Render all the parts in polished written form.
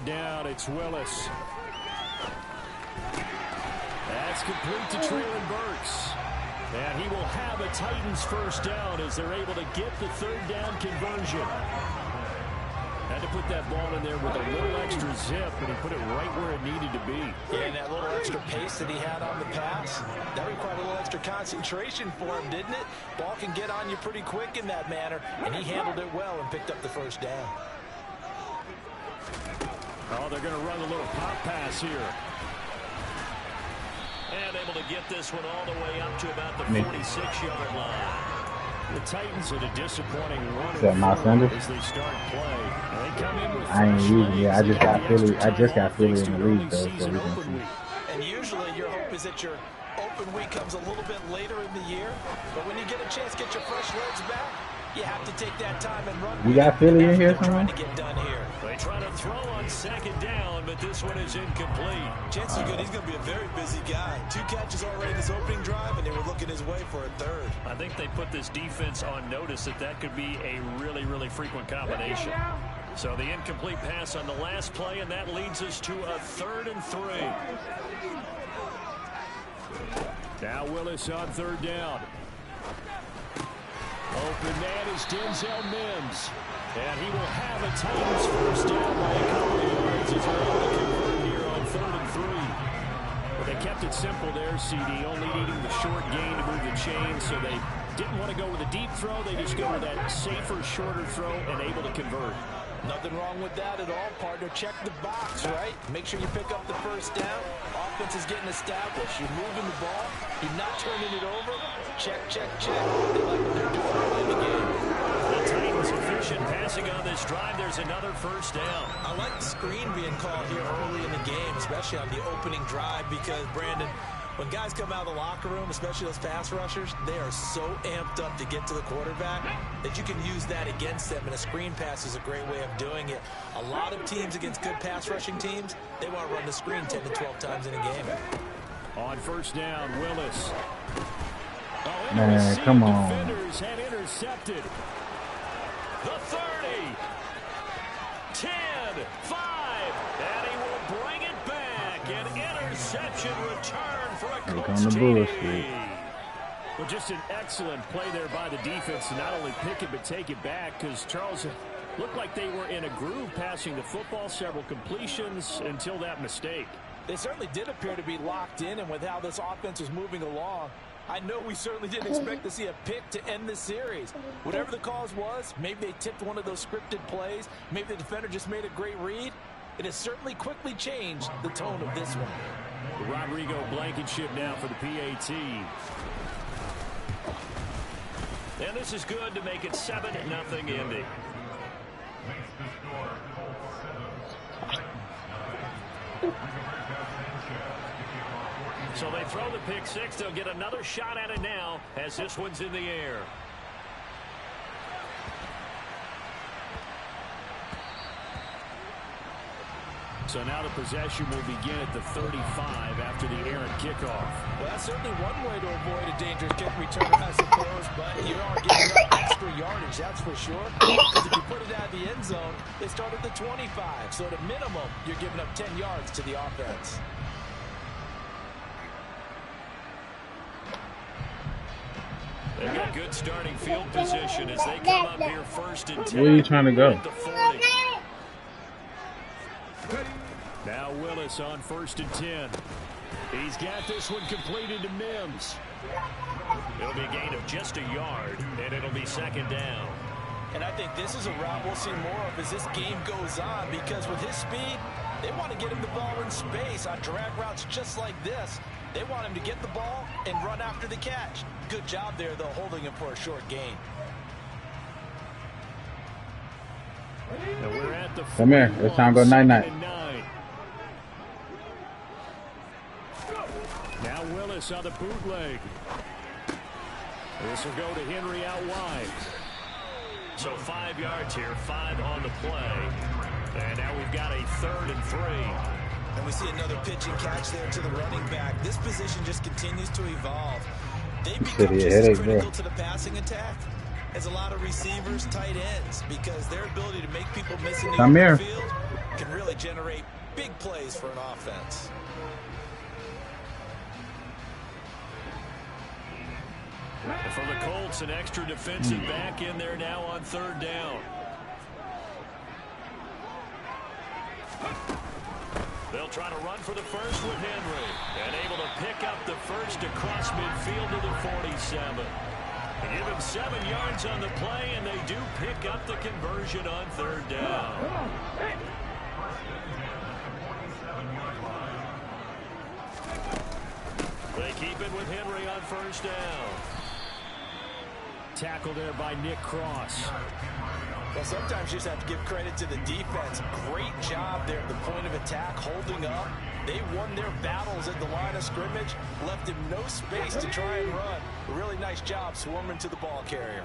down, it's Willis. That's complete to Traylon Burks. And he will have a Titans first down as they're able to get the third down conversion. Had to put that ball in there with a little extra zip, and he put it right where it needed to be. Yeah, and that little extra pace that he had on the pass, that required a little extra concentration for him, didn't it? Ball can get on you pretty quick in that manner, and he handled it well and picked up the first down. Oh, they're going to run a little pop pass here. And able to get this one all the way up to about the 46-yard line. The Titans had a disappointing run as they start play. They come in with I ain't using it. I just got Philly in the league though, so we can see. And usually your hope is that your open week comes a little bit later in the year, but when you get a chance to get your fresh legs back, you have to take that time and run. We got Philly in here somewhere. Trying to get done here. They try to throw on second down, but this one is incomplete. Chances are good he's going to be a very busy guy. 2 catches already in his opening drive, and they were looking his way for a third. I think they put this defense on notice that could be a really, really frequent combination. So the incomplete pass on the last play, and that leads us to a 3rd and 3. Now Willis on 3rd down. Open man is Denzel Mims. And he will have a Titans first down by a couple of yards as they're able to convert here on 3rd and 3. But they kept it simple there, CD, only needing the short gain to move the chains, so they didn't want to go with a deep throw. They just go with that safer, shorter throw and able to convert. Nothing wrong with that at all, partner. Check the box, right? Make sure you pick up the first down. Offense is getting established. You're moving the ball. You're not turning it over. Check, check, check. They like what they're doing early in the game. The Titans efficient passing on this drive. There's another first down. I like the screen being called here early in the game, especially on the opening drive, because, Brandon, when guys come out of the locker room, especially those pass rushers, they are so amped up to get to the quarterback that you can use that against them, and a screen pass is a great way of doing it. A lot of teams against good pass rushing teams, they want to run the screen 10 to 12 times in a game. On first down, Willis. Oh, man, come on. Defenders had intercepted. The 30. 10, 5, and he will bring it back. An interception return for a Coach TD. Well, just an excellent play there by the defense to not only pick it but take it back, because Charles looked like they were in a groove passing the football, several completions until that mistake. They certainly did appear to be locked in, and with how this offense was moving along, I know we certainly didn't expect to see a pick to end the series. Whatever the cause was, maybe they tipped one of those scripted plays, maybe the defender just made a great read. It has certainly quickly changed the tone of this one. Rodrigo Blankenship now for the PAT. And this is good to make it 7-0 Indy. So they throw the pick six. They'll get another shot at it now as this one's in the air. So now the possession will begin at the 35 after the errant kickoff. Well, that's certainly one way to avoid a dangerous kick return, I suppose, but you are giving up extra yardage, that's for sure. Because if you put it out of the end zone, they start at the 25. So at a minimum, you're giving up 10 yards to the offense. They've got good starting field position as they come up here 1st and 10. Where are you trying to go? Now Willis on 1st and 10. He's got this one completed to Mims. It'll be a gain of just a yard, and it'll be 2nd down. And I think this is a route we'll see more of as this game goes on, because with his speed, they want to get him the ball in space on drag routes just like this. They want him to get the ball and run after the catch. Good job there, though, holding him for a short gain. Now we're at the come here. It's time to go night-night. Now Willis on the bootleg. This will go to Henry out wide. So 5 yards here, 5 on the play. And now we've got a 3rd and 3. And we see another pitch and catch there to the running back. This position just continues to evolve. They become just as critical to the passing attack as a lot of receivers, tight ends, because their ability to make people miss in the field can really generate big plays for an offense. And for the Colts, an extra defensive back in there now on third down. They'll try to run for the first with Henry. And able to pick up the first across midfield to the 47. They give him 7 yards on the play, and they do pick up the conversion on third down. They keep it with Henry on first down. Tackle there by Nick Cross. Well, sometimes you just have to give credit to the defense. Great job there at the point of attack, holding up. They won their battles at the line of scrimmage, left him no space to try and run. A really nice job swarming to the ball carrier.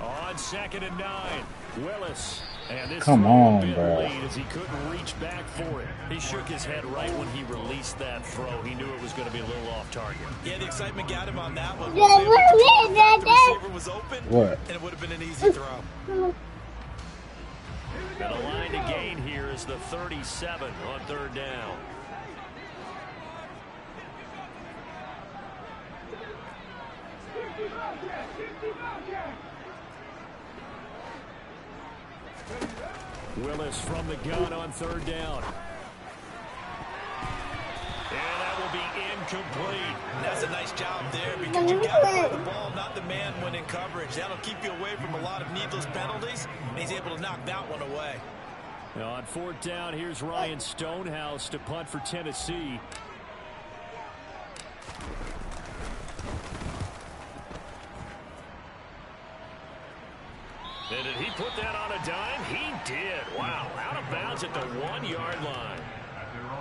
On 2nd and 9, Willis. And this Come on, bro. Lead as he couldn't reach back for it. He shook his head right when he released that throw. He knew it was going to be a little off target. Yeah, the excitement got him on that one. The receiver was open, and it would have been an easy throw. And a line to gain here is the 37 on third down. Willis from the gun on third down. And that will be incomplete. That's a nice job there because you got to throw the ball, not the man when in coverage. That'll keep you away from a lot of needless penalties, and he's able to knock that one away. Now on fourth down, here's Ryan Stonehouse to punt for Tennessee. And did he put that on a dime? He did. Wow, out of bounds at the 1-yard line.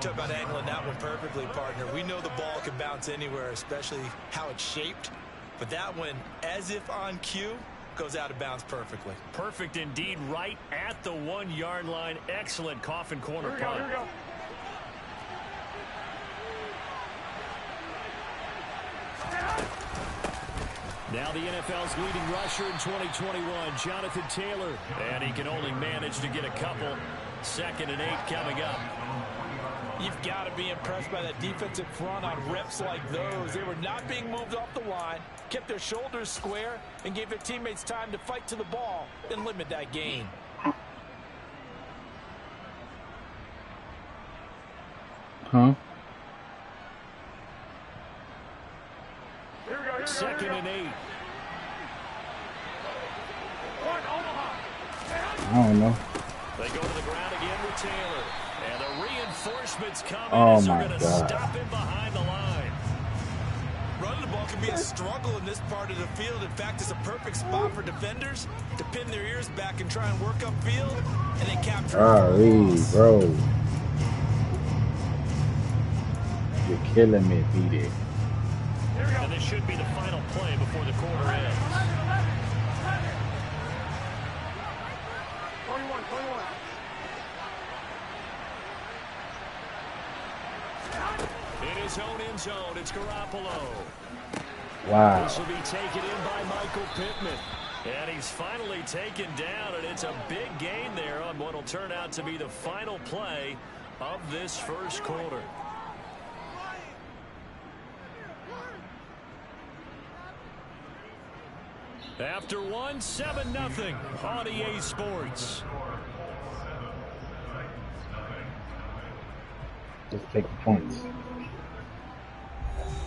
Talk about angling that one perfectly, partner. We know the ball can bounce anywhere, especially how it's shaped. But that one, as if on cue, goes out of bounds perfectly. Perfect indeed, right at the 1-yard line. Excellent coffin corner punt. Here we go. Now the NFL's leading rusher in 2021, Jonathan Taylor. And he can only manage to get a couple. 2nd and 8 coming up. You've got to be impressed by that defensive front on reps like those. They were not being moved off the line, kept their shoulders square, and gave their teammates time to fight to the ball and limit that gain. Huh? 2nd and 8. I don't know. They go to the ground again with Taylor. And the reinforcements come Oh as they're my going to God. stop him behind the line. Running the ball can be a struggle in this part of the field. In fact, it's a perfect spot for defenders to pin their ears back and try and work upfield, and they capture it. Bro. You're killing me, BD. And this should be the final play before the quarter ends. 21. In his own end zone, it's Garoppolo. Wow. This will be taken in by Michael Pittman. And he's finally taken down, and it's a big gain there on what will turn out to be the final play of this first quarter. After one, 7-0 on EA Sports. Just take the points.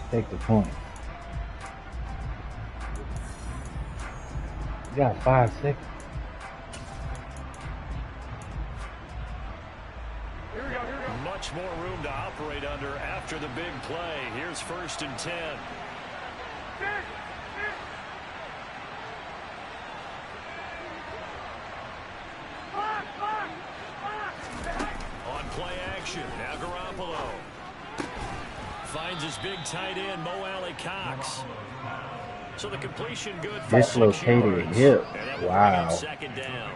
Take the point. You got 5 seconds. Here we go. Much more room to operate under after the big play. Here's 1st and 10. On play action, now Garoppolo finds his big tight end, Mo Alley Cox. So the completion good for 6 Dislocated yards. hip. And that will Wow. bring up 2nd down.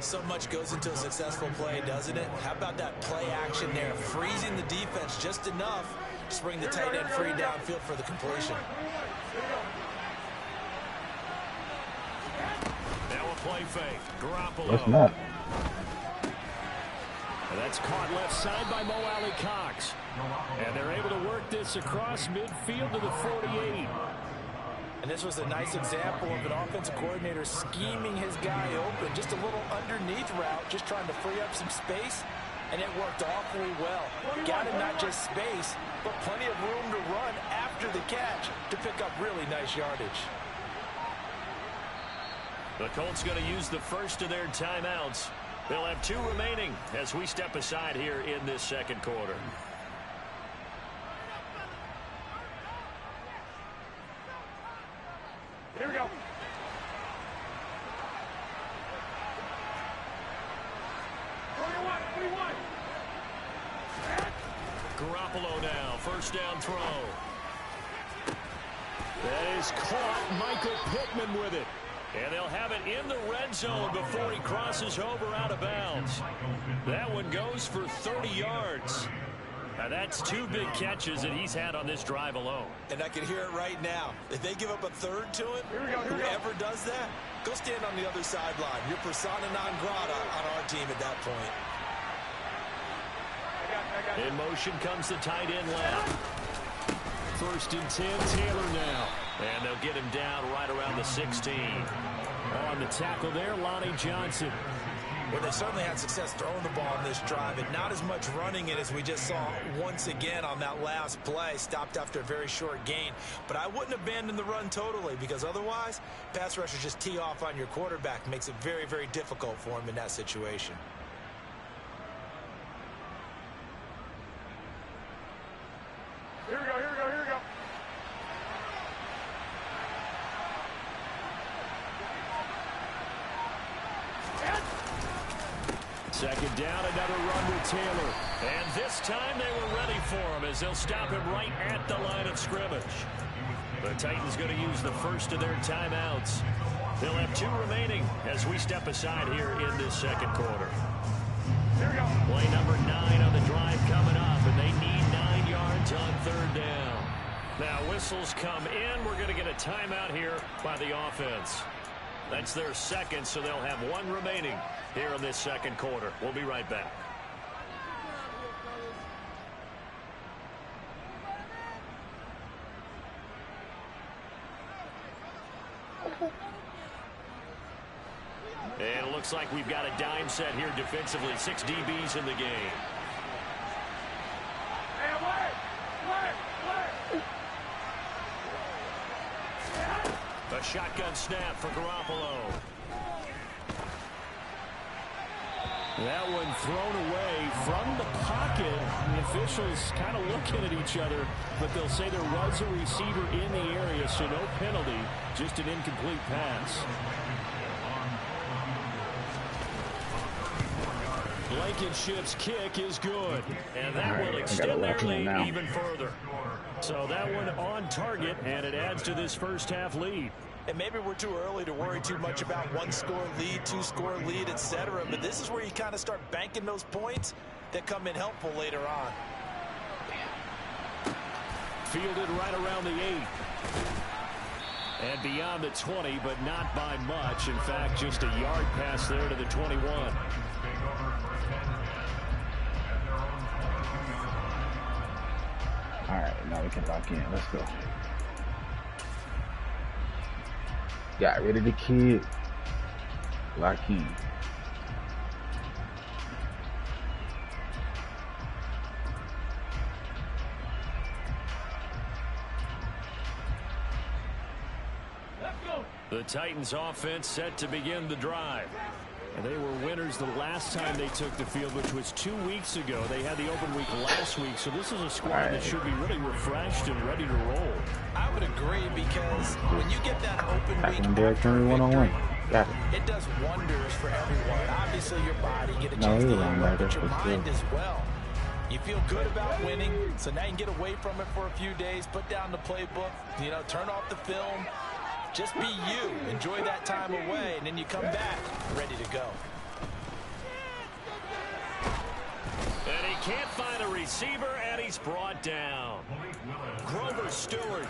So much goes into a successful play, doesn't it? How about that play action there? Freezing the defense just enough to bring the tight end free downfield for the completion. Now a play fake. Garoppolo. It's not. And that's caught left side by Mo Alley Cox. And they're able to work this across midfield to the 48. And this was a nice example of an offensive coordinator scheming his guy open. Just a little underneath route, just trying to free up some space. And it worked awfully well. Got him not just space, but plenty of room to run after the catch to pick up really nice yardage. The Colts going to use the first of their timeouts. They'll have 2 remaining as we step aside here in this second quarter. Here we go. Garoppolo now, first down throw. That is caught. Michael Pittman with it. And they'll have it in the red zone before he crosses over out of bounds. That one goes for 30 yards. Now that's 2 big catches that he's had on this drive alone. And I can hear it right now. If they give up a third to him, whoever does that, go stand on the other sideline. You're persona non grata on our team at that point. In motion comes the tight end left. First and 10, Taylor now. And they'll get him down right around the 16. On the tackle there, Lonnie Johnson. Well, they certainly had success throwing the ball in this drive, and not as much running it as we just saw once again on that last play. Stopped after a very short gain. But I wouldn't abandon the run totally, because otherwise, pass rushers just tee off on your quarterback. Makes it very, very difficult for him in that situation. Here we go, here we go, here we go. Second down, another run with Taylor. And this time they were ready for him as they'll stop him right at the line of scrimmage. The Titans going to use the first of their timeouts. They'll have 2 remaining as we step aside here in this second quarter. Here we go. Play number 9 on the drive coming up, and they need 9 yards on third down. Now whistles come in. We're going to get a timeout here by the offense. That's their second, so they'll have 1 remaining here in this second quarter. We'll be right back. And it looks like we've got a dime set here defensively. 6 DBs in the game. A shotgun snap for Garoppolo. That one thrown away from the pocket. The officials kind of looking at each other, but they'll say there was a receiver in the area, so no penalty, just an incomplete pass. Blankenship's kick is good, and that will extend their lead even further. So that one on target, and it adds to this first half lead. And maybe we're too early to worry too much about 1-score lead, 2-score lead, etc. But this is where you kind of start banking those points that come in helpful later on. Fielded right around the 8. And beyond the 20, but not by much. In fact, just a yard pass there to the 21. All right, now we can lock in. Let's go. Got rid of the kid. Lock in. The Titans offense set to begin the drive. And they were winners the last time they took the field, which was 2 weeks ago. They had the open week last week, so this is a squad that should be really refreshed and ready to roll. I would agree, because when you get that open week it does wonders for everyone. Obviously, your body get a chance to heal up, but your mind as well. You feel good about winning, so now you can get away from it for a few days, put down the playbook, turn off the film. Just be you. Enjoy that time away, and then you come back ready to go. And he can't find a receiver, and he's brought down. Grover Stewart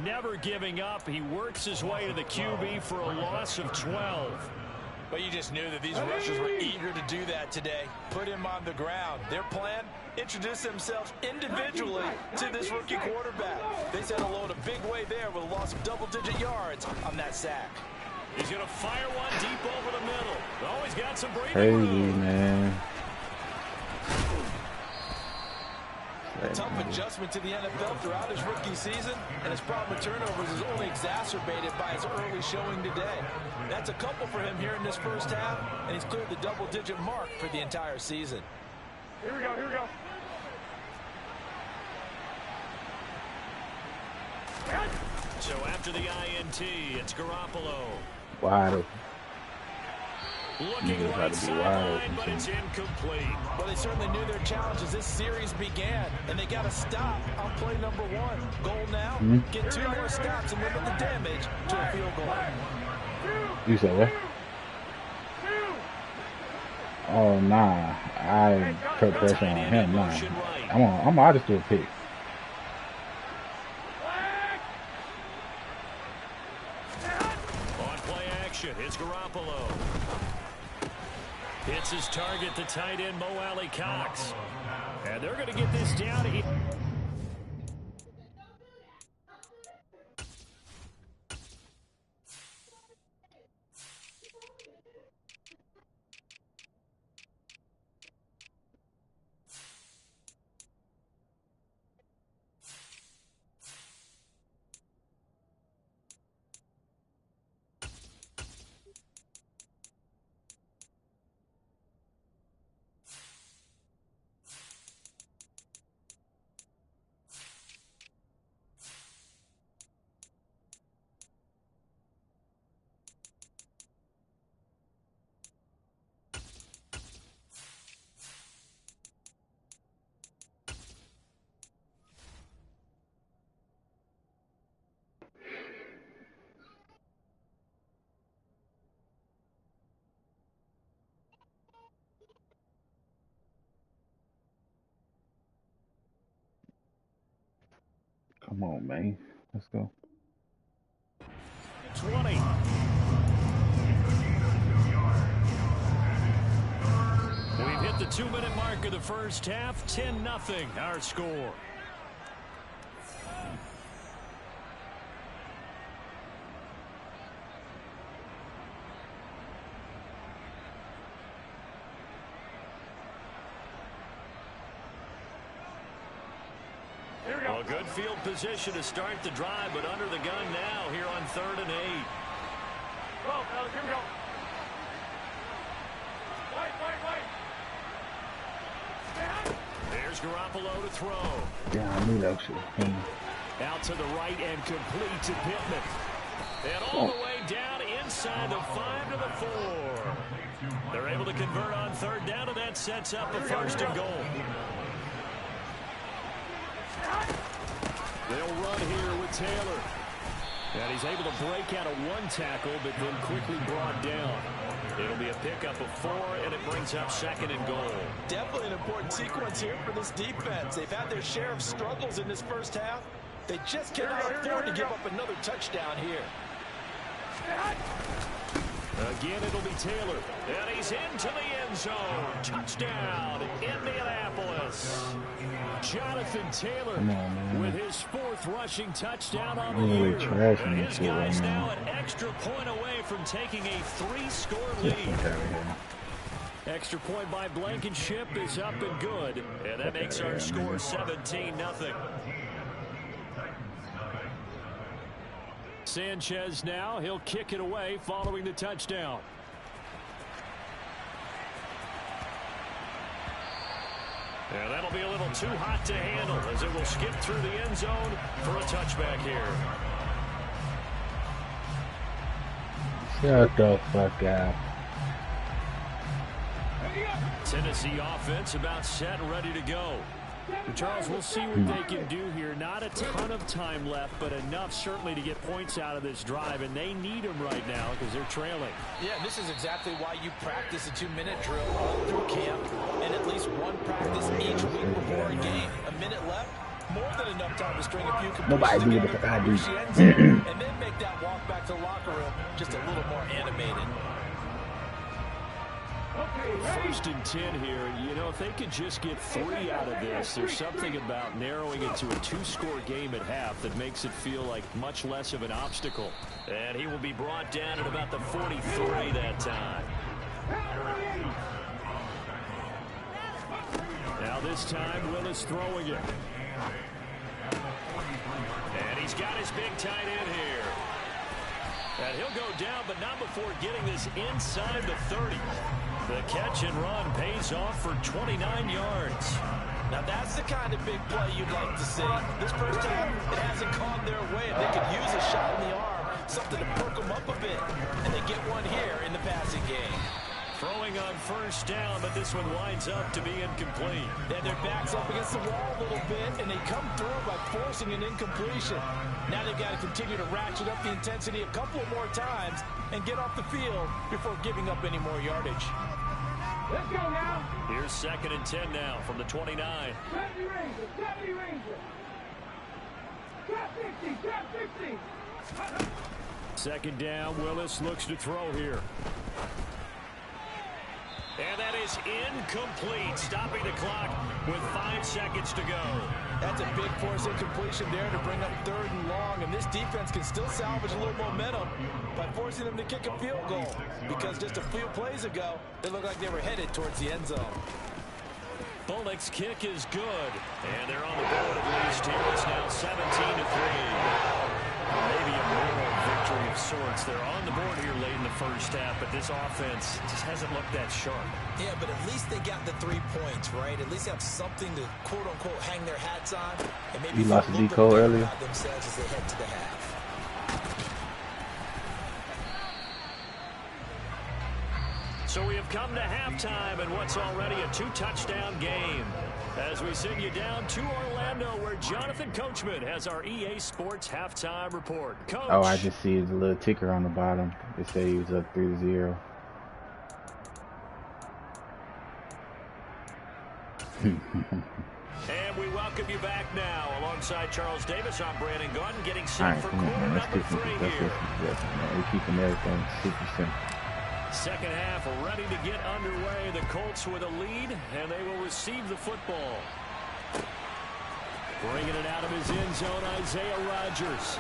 never giving up. He works his way to the QB for a loss of 12. Well, you just knew that these rushers were eager to do that today. Put him on the ground. Their plan, introduce themselves individually to this rookie quarterback. They said hello in a big way there with a loss of double-digit yards on that sack. He's going to fire one deep over the middle. Oh, he's got some breathing Crazy, room. man. A tough adjustment to the NFL throughout his rookie season, and his problem with turnovers is only exacerbated by his early showing today. That's a couple for him here in this first half, and he's cleared the double-digit mark for the entire season. Here we go, here we go. So after the INT, it's Garoppolo. Wide open. Looking right sideline, but it's incomplete. Well, they certainly knew their challenge as this series began, and they got to stop on play number 1. Goal now, get 2 more stops and limit the damage to a field goal. You said what? Oh, nah. I put pressure on him. Nah. I'll just do a pick. On play action, it's Garoppolo. Hits his target, the tight end, Mo Alley Cox. And they're going to get this down. Come on, man. Let's go. 20. We've hit the 2-minute mark of the first half. 10-0 our score. Well, good field position to start the drive, but under the gun now here on 3rd and 8. Go, Alex, here we go. There's Garoppolo to throw. Yeah, I knew that shit. Out to the right and complete to Pittman. And all the way down inside the 5 to the 4. They're able to convert on 3rd down, and that sets up a 1st and goal. They'll run here with Taylor. And he's able to break out of 1 tackle, but then quickly brought down. It'll be a pickup of 4, and it brings up 2nd and goal. Definitely an important sequence here for this defense. They've had their share of struggles in this first half. They just cannot afford to give up another touchdown here. Again, it'll be Taylor. And he's into the end zone. Touchdown, Indianapolis. Jonathan Taylor with his 4th rushing touchdown on the year. And his guy's now an extra point away from taking a 3-score lead. Extra point by Blankenship is up and good. And that makes our score 17-0. Sanchez now, he'll kick it away following the touchdown. And that'll be a little too hot to handle as it will skip through the end zone for a touchback here. Shut the fuck up. Tennessee offense about set and ready to go. Charles, we'll see what they can do here. Not a ton of time left, but enough certainly to get points out of this drive, and they need them right now because they're trailing. Yeah, this is exactly why you practice a 2-minute drill all through camp and at least 1 practice each week before a game. A minute left, more than enough time to string a few completions together and then make that walk back to the locker room just a little more animated. First and 10 here. You know, if they could just get 3 out of this, there's something about narrowing it to a 2-score game at half that makes it feel like much less of an obstacle. And he will be brought down at about the 43 that time. Now this time, Willis throwing it. And he's got his big tight end here. And he'll go down, but not before getting this inside the 30. The catch and run pays off for 29 yards. Now that's the kind of big play you'd like to see. This first time, it hasn't gone their way, and they could use a shot in the arm, something to perk them up a bit. And they get one here in the passing game. Throwing on first down, but this one winds up to be incomplete. And their back's up against the wall a little bit, and they come through by forcing an incompletion. Now they've got to continue to ratchet up the intensity a couple of more times and get off the field before giving up any more yardage. Let's go now. Here's 2nd and 10 now from the 29. 70 Rangers, 70 Rangers. Trap 60, trap 60. Second down, Willis looks to throw here. And that is incomplete, stopping the clock with 5 seconds to go. That's a big force incompletion there to bring up 3rd and long, and this defense can still salvage a little momentum by forcing them to kick a field goal, because just a few plays ago, they looked like they were headed towards the end zone. Bullock's kick is good, and they're on the board at least here. It's now 17-3. Maybe a moral victory of sorts. They're on the board here late in the first half, but this offense just hasn't looked that sharp. Yeah, but at least they got the 3 points, right? At least have something to, quote-unquote, hang their hats on. And maybe you lost the decode earlier. Themselves as they head to the half. So we have come to halftime in what's already a 2-touchdown game. As we send you down to Orlando, where Jonathan Coachman has our EA Sports halftime report. Coach. Oh, I just see the little ticker on the bottom. It said he was up 3-0. And we welcome you back now. Alongside Charles Davis, I'm Brandon Gordon, getting set for quarter Let's number get some 3 success. here. We're keeping everything super simple. Second half ready to get underway. The Colts with a lead, and they will receive the football. Bringing it out of his end zone, Isaiah Rodgers.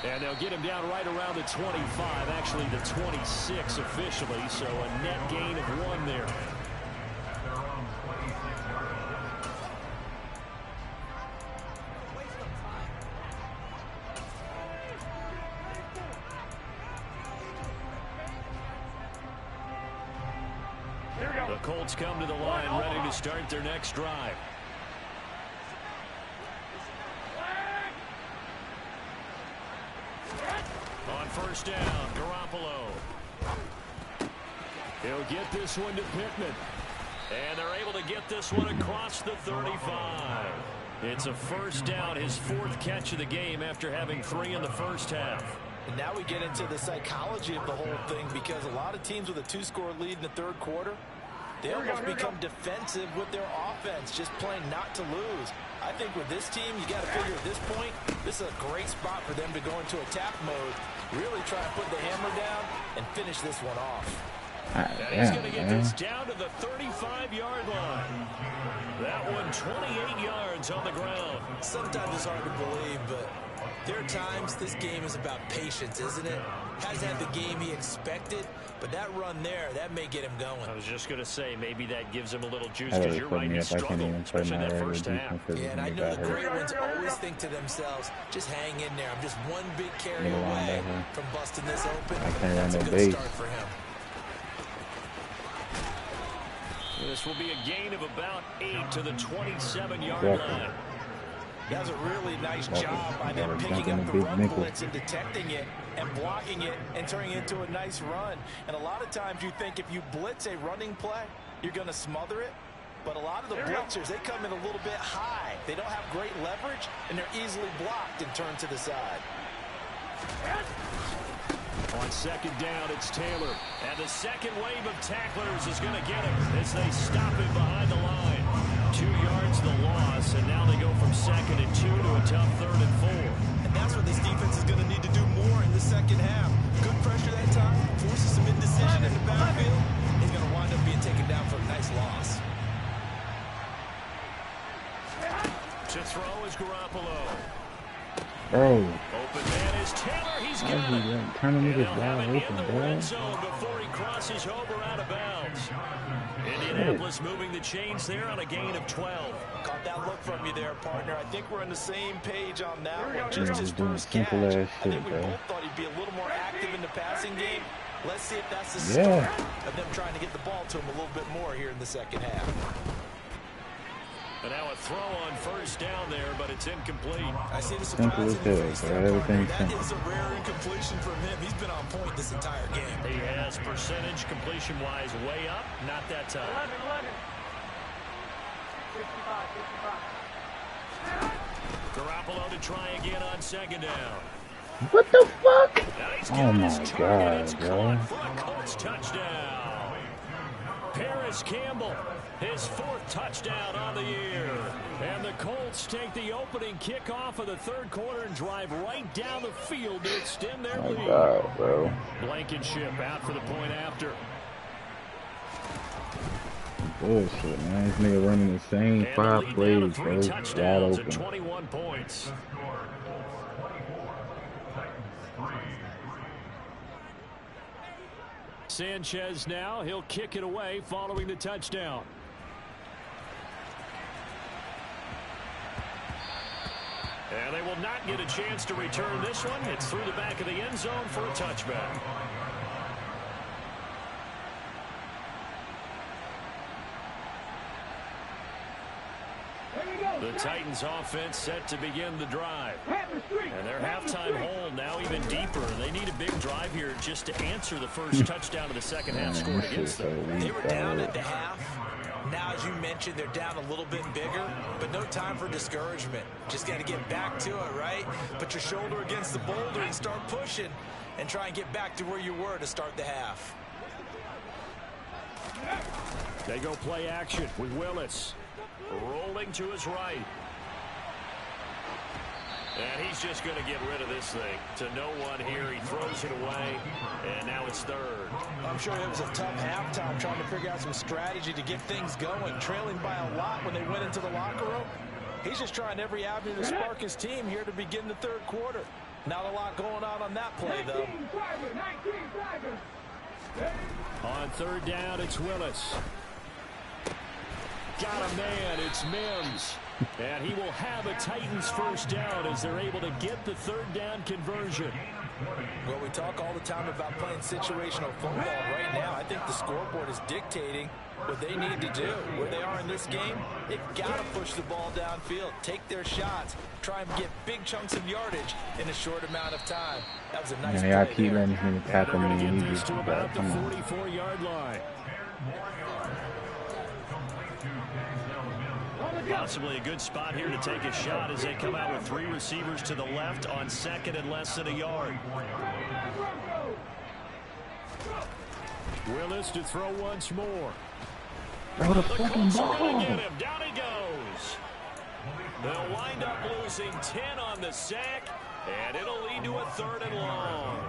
And they'll get him down right around the 25, actually the 26 officially, so a net gain of 1 there. The Colts come to the line, ready to start their next drive. On first down, Garoppolo. He'll get this one to Pittman. And they're able to get this one across the 35. It's a first down, his 4th catch of the game after having 3 in the first half. And now we get into the psychology of the whole thing, because a lot of teams with a 2-score lead in the 3rd quarter, they almost become defensive with their offense, just playing not to lose. I think with this team, you got to figure at this point, this is a great spot for them to go into attack mode, really try and put the hammer down and finish this one off. And he's going to get this down to the 35-yard line. That one 28 yards on the ground. Sometimes it's hard to believe, but there are times this game is about patience, isn't it? Hasn't had the game he expected, but that run there, that may get him going. I was just going to say, maybe that gives him a little juice, because you're right, he struggled, especially in that first half. Yeah, and I know the great ones always think to themselves, just hang in there. I'm just one big carry away from busting this open. That's a good start for him. This will be a gain of about 8 to the 27-yard line. That was a really nice job by them picking up the run blitz and detecting it and blocking it and turning it into a nice run. And a lot of times you think if you blitz a running play, you're going to smother it. But a lot of the blitzers, they come in a little bit high. They don't have great leverage, and they're easily blocked and turned to the side. On second down, it's Taylor. And the second wave of tacklers is going to get him as they stop him behind the line. 2 yards the loss, and now they go from 2nd and 2 to a tough 3rd and 4. And that's what this defense is going to need to do more in the second half. Good pressure that time, forces some indecision in the backfield. He's going to wind up this loss. To throw is Garoppolo. Bro. Open man is Taylor. He's got it. Turning And niggas he'll have wide it in open, the bro. red zone before he crosses over out of bounds. Indianapolis moving the chains there on a gain of 12. Caught that look from you there, partner. I think we're on the same page on that one. Yeah, Just his doing first simple catch. ass I shit, think we bro. both thought he'd be a little more active in the passing game. Let's see if that's the Yeah. start of them trying to get the ball to him a little bit more here in the second half. And now a throw on first down there, but it's incomplete. I see the Simple surprise as in your hell, face bro. there, partner. Everything's That simple. is a rare incompletion from him. He's been on point this entire game. He has percentage completion-wise way up. Not that time. 11. 65. Garoppolo to try again on second down. What the fuck? Now he's Oh got my his target. It's God, bro. caught for a Colts touchdown. Paris Campbell, his 4th touchdown on the year. And the Colts take the opening kickoff of the third quarter and drive right down the field to extend their Oh my lead. God, bro. Blankenship out for the point after. Bullshit, man. This nigga running the same And 5 the lead plays, down to 3 bro. Wide touchdowns and open. 21 points. Sanchez now, he'll kick it away following the touchdown. And they will not get a chance to return this one. It's through the back of the end zone for a touchback. The Titans offense set to begin the drive. And their halftime hole now even deeper. They need a big drive here just to answer the first touchdown of the second half scored against them. They were down at the half. Now, as you mentioned, they're down a little bit bigger, but no time for discouragement. Just got to get back to it, right? Put your shoulder against the boulder and start pushing and try and get back to where you were to start the half. They go play action with Willis. Rolling to his right. And he's just going to get rid of this thing. To no one here. He throws it away. And now it's third. I'm sure it was a tough halftime trying to figure out some strategy to get things going. Trailing by a lot when they went into the locker room. He's just trying every avenue to spark his team here to begin the third quarter. Not a lot going on that play, though. 19 On third down, it's Willis. Got a man. It's Mims. And he will have a Titans first down as they're able to get the third down conversion. Well, we talk all the time about playing situational football. Right now, I think the scoreboard is dictating what they need to do. Where they are in this game, they've got to push the ball downfield, take their shots, try and get big chunks of yardage in a short amount of time. That was a nice Man, y'all play keep there. letting this nigga tackle me. Get And he this just to about the come on. 44-yard line. Possibly a good spot here to take a shot as they come out with 3 receivers to the left on second and less than a yard. Willis to throw once more. Bro, the The fucking Colts are going ball. to get him. Down he goes. They'll wind up losing 10 on the sack, and it'll lead to a 3rd and long.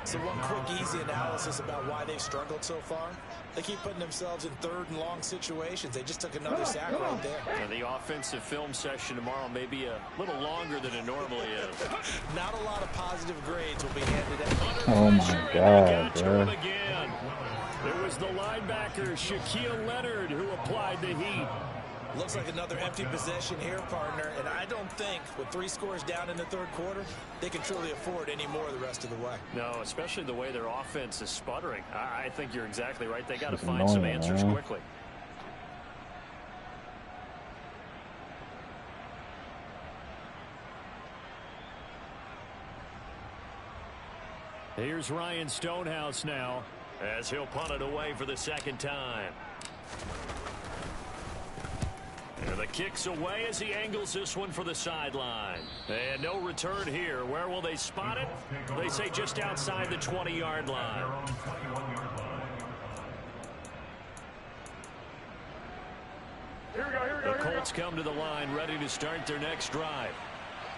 So one quick, easy analysis about why they've struggled so far. They keep putting themselves in 3rd and long situations. They just took another sack right there. And the offensive film session tomorrow may be a little longer than it normally is. Not a lot of positive grades will be handed out. Oh my God, To bro. him again. It was the linebacker, Shaquille Leonard, who applied the heat. Looks like another empty possession here, partner. And I don't think, with 3 scores down in the third quarter, they can truly afford any more the rest of the way. No, especially the way their offense is sputtering. I think you're exactly right. They got to It's find some annoying, answers man. quickly. Here's Ryan Stonehouse now as he'll punt it away for the second time. And the kick's away as he angles this one for the sideline. And no return here. Where will they spot it? They say just outside the 20-yard line. The Colts come to the line ready to start their next drive.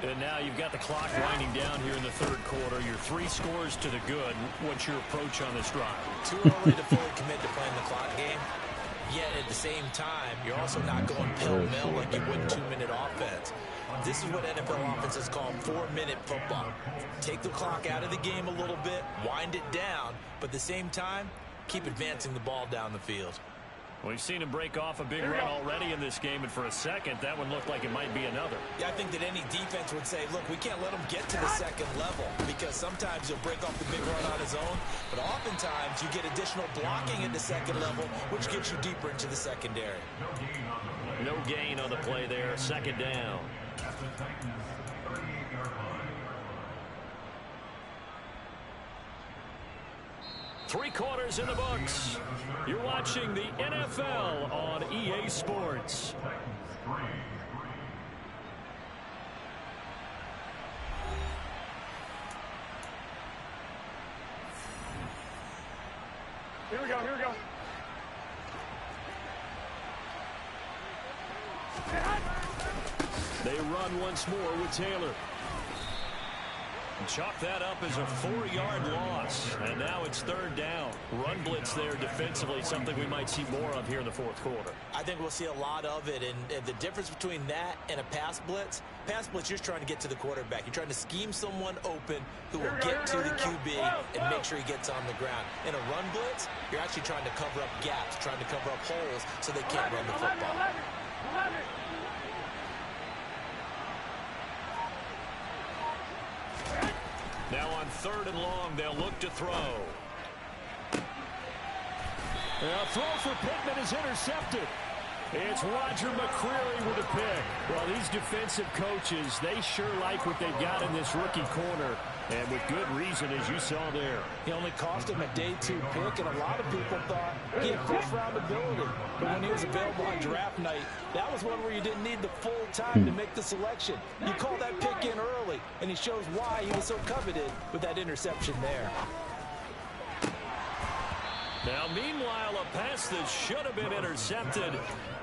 And now you've got the clock winding down here in the third quarter. Your 3 scores to the good. What's your approach on this drive? Too early to fully commit to playing the clock game. Yet at the same time, you're also not going pell-mell like you would in 2-minute offense. This is what NFL offenses call 4-minute football. Take the clock out of the game a little bit, wind it down, but at the same time, keep advancing the ball down the field. We've seen him break off a big run already in this game, and for a second, that one looked like it might be another. Yeah, I think that any defense would say, look, we can't let him get to the second level, because sometimes he'll break off the big run on his own, but oftentimes you get additional blocking at the second level, which gets you deeper into the secondary. No gain on the play there, second down. Three quarters in the books. You're watching the NFL on EA Sports. Here we go, here we go. They run once more with Taylor. Chalk that up as a 4-yard loss, and now it's third down. Run blitz there defensively, something we might see more of here in the fourth quarter. I think we'll see a lot of it, and the difference between that and a pass blitz, you're just trying to get to the quarterback. You're trying to scheme someone open who will get to the QB and make sure he gets on the ground. In a run blitz, you're actually trying to cover up gaps, trying to cover up holes so they can't run the football. Now on third and long, they'll look to throw. A throw for Pittman is intercepted. It's Roger McCreary with a pick. Well, these defensive coaches, they sure like what they've got in this rookie corner, and with good reason, as you saw there. He only cost him a day 2 pick, and a lot of people thought he had first-round ability. But when he was available on draft night, that was one where you didn't need the full time to make the selection. You call that pick in early, and he shows why he was so coveted with that interception there. Now, meanwhile, a pass that should have been intercepted,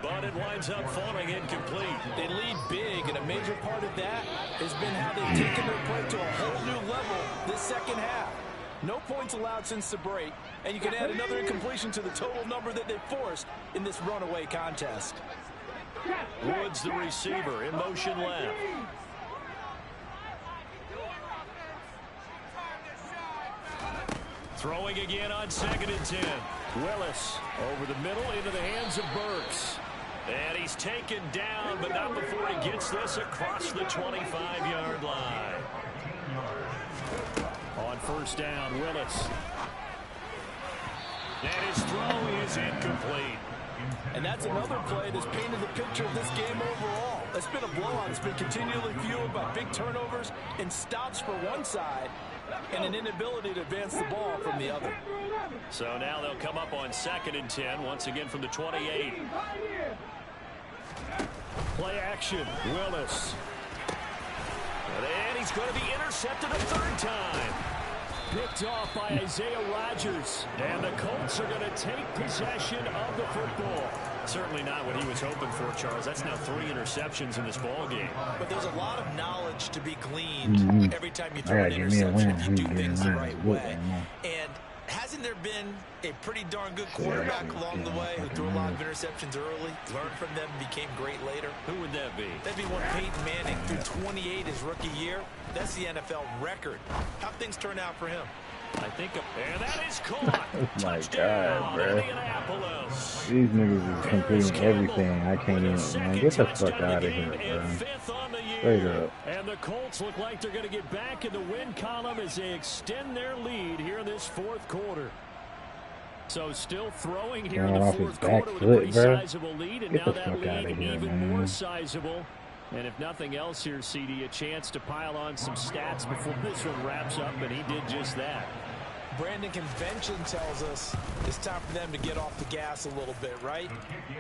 but it winds up falling incomplete. They lead big, and a major part of that has been how they've taken their play to a whole new level this second half. No points allowed since the break, and you can add another incompletion to the total number that they've forced in this runaway contest. Woods, the receiver, in motion left. Throwing again on 2nd and 10. Willis over the middle into the hands of Burks. And he's taken down, but not before he gets this across the 25-yard line. On first down, Willis. And his throw is incomplete. And that's another play that's painted the picture of this game overall. It's been a blowout. It's been continually fueled by big turnovers and stops for one side and an inability to advance the ball from the other. So now they'll come up on 2nd and 10, once again from the 28. Play action, Willis. And he's going to be intercepted a third time. Picked off by Isaiah Rodgers. And the Colts are going to take possession of the football. Certainly not what he was hoping for, Charles. That's now 3 interceptions in this ball game. But there's a lot of knowledge to be gleaned every time you throw an interception if you do things the right way. And hasn't there been a pretty darn good quarterback along the way who threw a lot of interceptions early, learned from them, and became great later? Who would that be? That'd be one Peyton Manning threw 28 his rookie year. That's the NFL record. How'd things turn out for him? I think, and that is caught. Oh my Touchdown, God, bro. Indianapolis. These niggas is completing everything. I can't even, man. Get the fuck out of here, bro. Straight up. And the Colts look like they're going to get back in the win column as they extend their lead here in this fourth quarter. So still throwing here in the fourth quarter with a pretty sizable lead, and now that lead even more sizable. And if nothing else here, CD, a chance to pile on some stats before this one wraps up, and he did just that. Brandon, convention tells us it's time for them to get off the gas a little bit, right?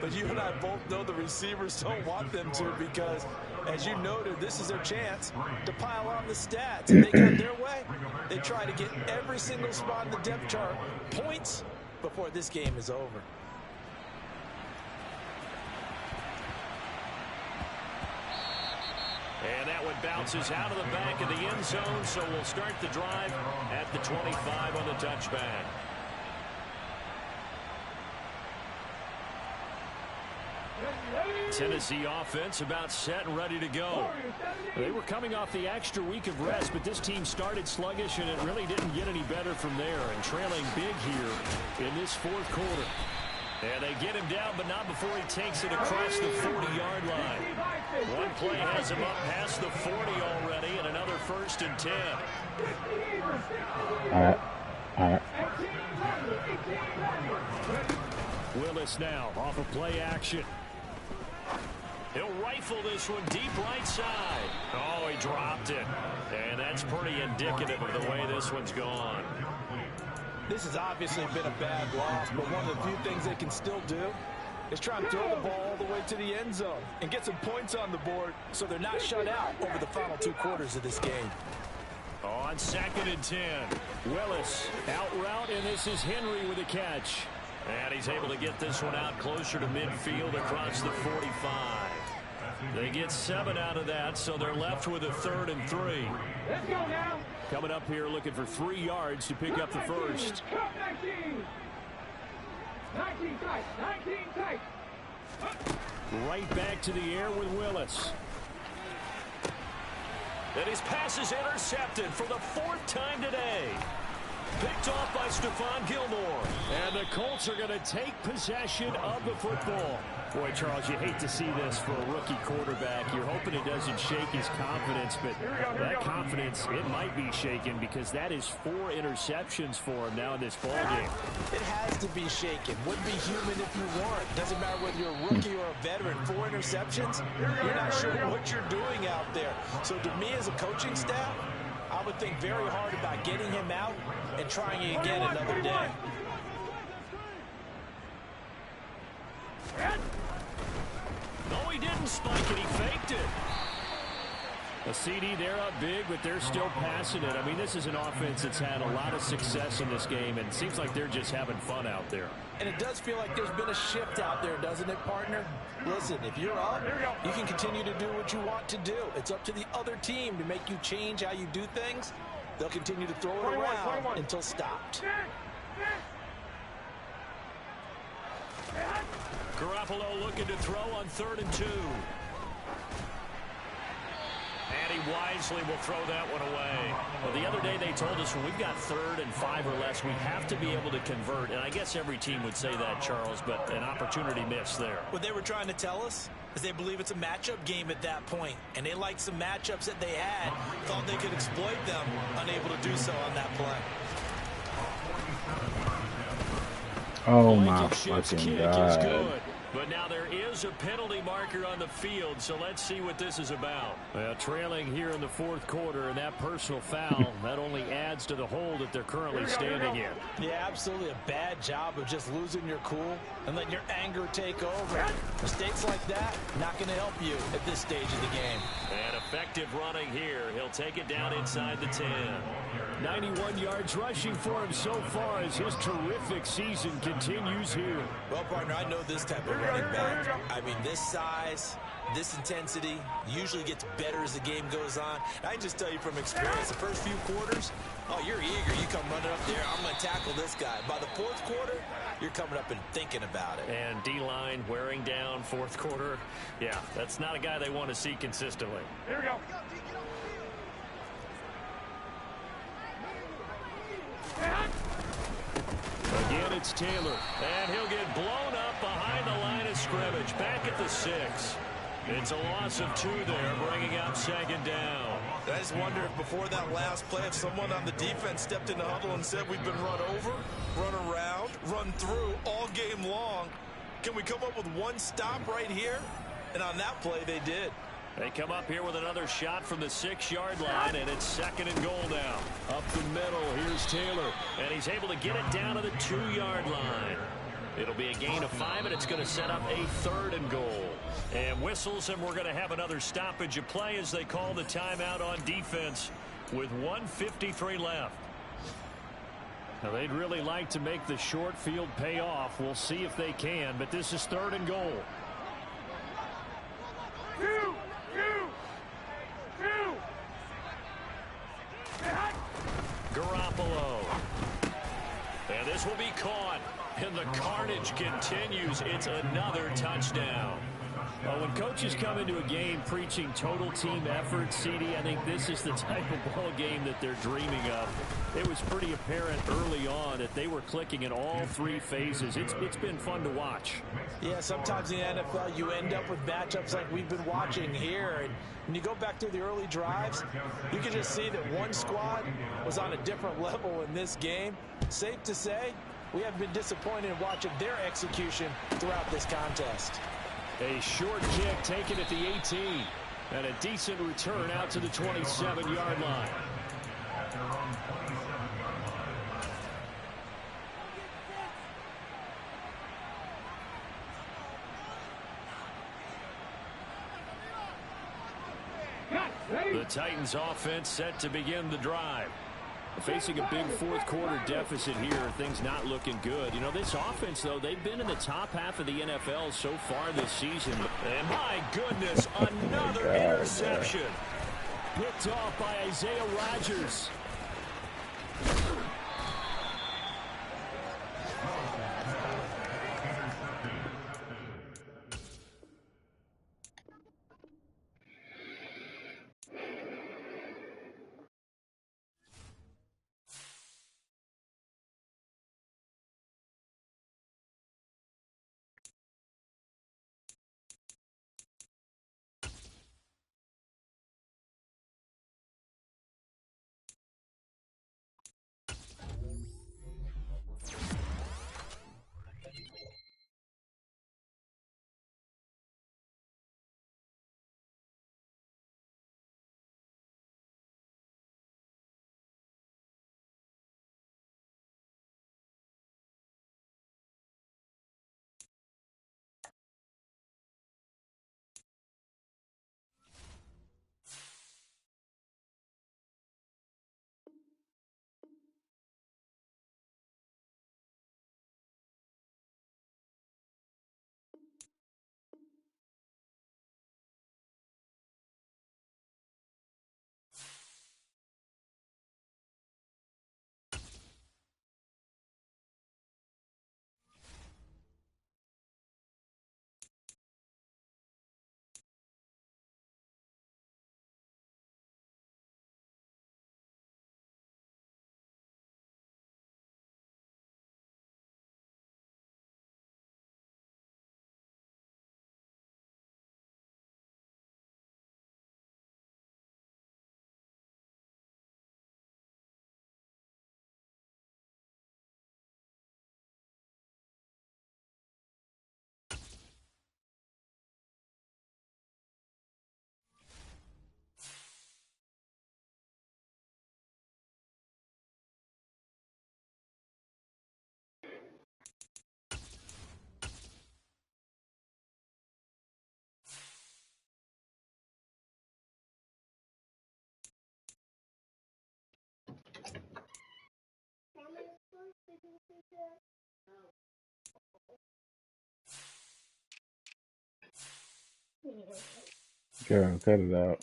But you and I both know the receivers don't want them to because, as you noted, this is their chance to pile on the stats. If they come their way, they try to get every single spot in the depth chart points before this game is over. And that one bounces out of the back of the end zone, so we'll start the drive at the 25 on the touchback. Tennessee offense about set and ready to go. They were coming off the extra week of rest, but this team started sluggish, and it really didn't get any better from there. And trailing big here in this fourth quarter. And they get him down, but not before he takes it across the 40-yard line. One play has him up past the 40 already, and another 1st and 10. All right. All right. Willis now off of play action. He'll rifle this one deep right side. Oh, he dropped it. And that's pretty indicative of the way this one's gone. This has obviously been a bad loss, but one of the few things they can still do is try and throw the ball all the way to the end zone and get some points on the board so they're not shut out over the final 2 quarters of this game. On 2nd and 10, Willis out route, and this is Henry with a catch. And he's able to get this one out closer to midfield across the 45. They get 7 out of that, so they're left with a 3rd and 3. Let's go now. Coming up here looking for 3 yards to pick up the first. 19. 19 tight. 19 tight. Right back to the air with Willis. And his pass is intercepted for the 4th time today. Picked off by Stephon Gilmore. And the Colts are going to take possession of the football. Boy, Charles, you hate to see this for a rookie quarterback. You're hoping it doesn't shake his confidence, but that confidence, it might be shaken because that is 4 interceptions for him now in this ballgame. It has to be shaken. Wouldn't be human if you weren't. Doesn't matter whether you're a rookie or a veteran. 4 interceptions, you're not sure what you're doing out there. So to me as a coaching staff, I would think very hard about getting him out and trying it again another day. No, he didn't spike it. He faked it. A CD, they're up big, but they're still passing it. I mean, this is an offense that's had a lot of success in this game, and it seems like they're just having fun out there. And it does feel like there's been a shift out there, doesn't it, partner? Listen, if you're up, you can continue to do what you want to do. It's up to the other team to make you change how you do things. They'll continue to throw it around until stopped. Garoppolo looking to throw on 3rd and 2. And he wisely will throw that one away. Well, the other day they told us when we've got 3rd and 5 or less, we have to be able to convert. And I guess every team would say that, Charles, but an opportunity missed there. What they were trying to tell us is they believe it's a matchup game at that point. And they liked some matchups that they had, thought they could exploit them, unable to do so on that play. Oh my fucking God. But now there is a penalty marker on the field, so let's see what this is about. Well, trailing here in the 4th quarter, and that personal foul, that only adds to the hole that they're currently standing in. Yeah, absolutely a bad job of just losing your cool and letting your anger take over. Mistakes like that, not going to help you at this stage of the game. And effective running here. He'll take it down inside the 10. 91 yards rushing for him so far as his terrific season continues here. Well, partner, I know this type of running back. I mean, this size, this intensity usually gets better as the game goes on. I can just tell you from experience, the first few quarters, oh, you're eager. You come running up there, I'm going to tackle this guy. By the 4th quarter, you're coming up and thinking about it. And D-line wearing down 4th quarter. Yeah, that's not a guy they want to see consistently. Here we go. Again, it's Taylor. And he'll get blown up behind the line of scrimmage. Back at the 6. It's a loss of 2 there, bringing up 2nd down. I just wonder if before that last play, if someone on the defense stepped in the huddle and said, we've been run over, run around, run through all game long. Can we come up with one stop right here? And on that play, they did. They come up here with another shot from the 6-yard line, and it's 2nd and goal now. Up the middle, here's Taylor, and he's able to get it down to the 2-yard line. It'll be a gain of 5, and it's going to set up a 3rd and goal. And whistles, and we're going to have another stoppage of play as they call the timeout on defense with 1:53 left. Now, they'd really like to make the short field pay off. We'll see if they can, but this is 3rd and goal. Garoppolo. And this will be caught. And the carnage continues. It's another touchdown. Well, when coaches come into a game preaching total team effort, CD, I think this is the type of ball game that they're dreaming of. It was pretty apparent early on that they were clicking in all three phases. It's been fun to watch. Yeah, sometimes in the NFL you end up with matchups like we've been watching here. And when you go back through the early drives, you can just see that one squad was on a different level in this game. Safe to say, we have been disappointed in watching their execution throughout this contest. A short kick taken at the 18. And a decent return out to the 27-yard line. The Titans offense set to begin the drive. Facing a big fourth quarter deficit here, things not looking good. You know, this offense, though, they've been in the top half of the NFL so far this season. And my goodness, another interception. Picked off by Isaiah Rodgers. Okay, cut it out.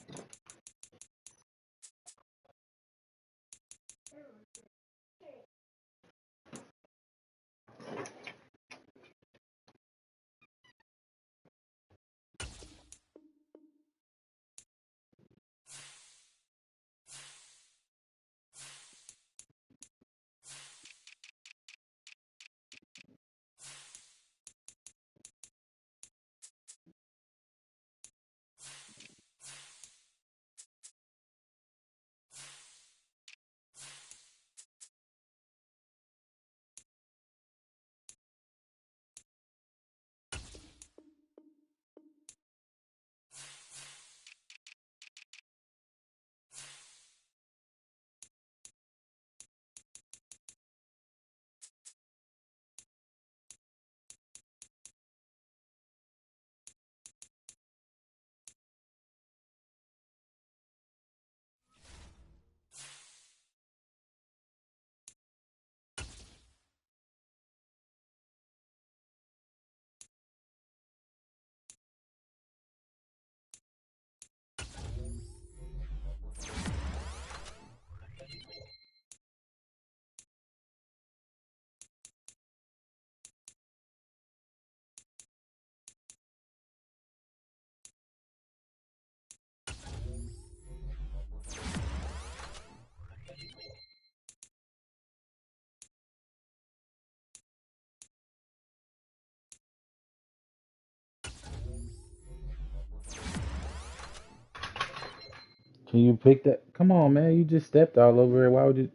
Can you pick that? Come on, man. You just stepped all over it. Why would you?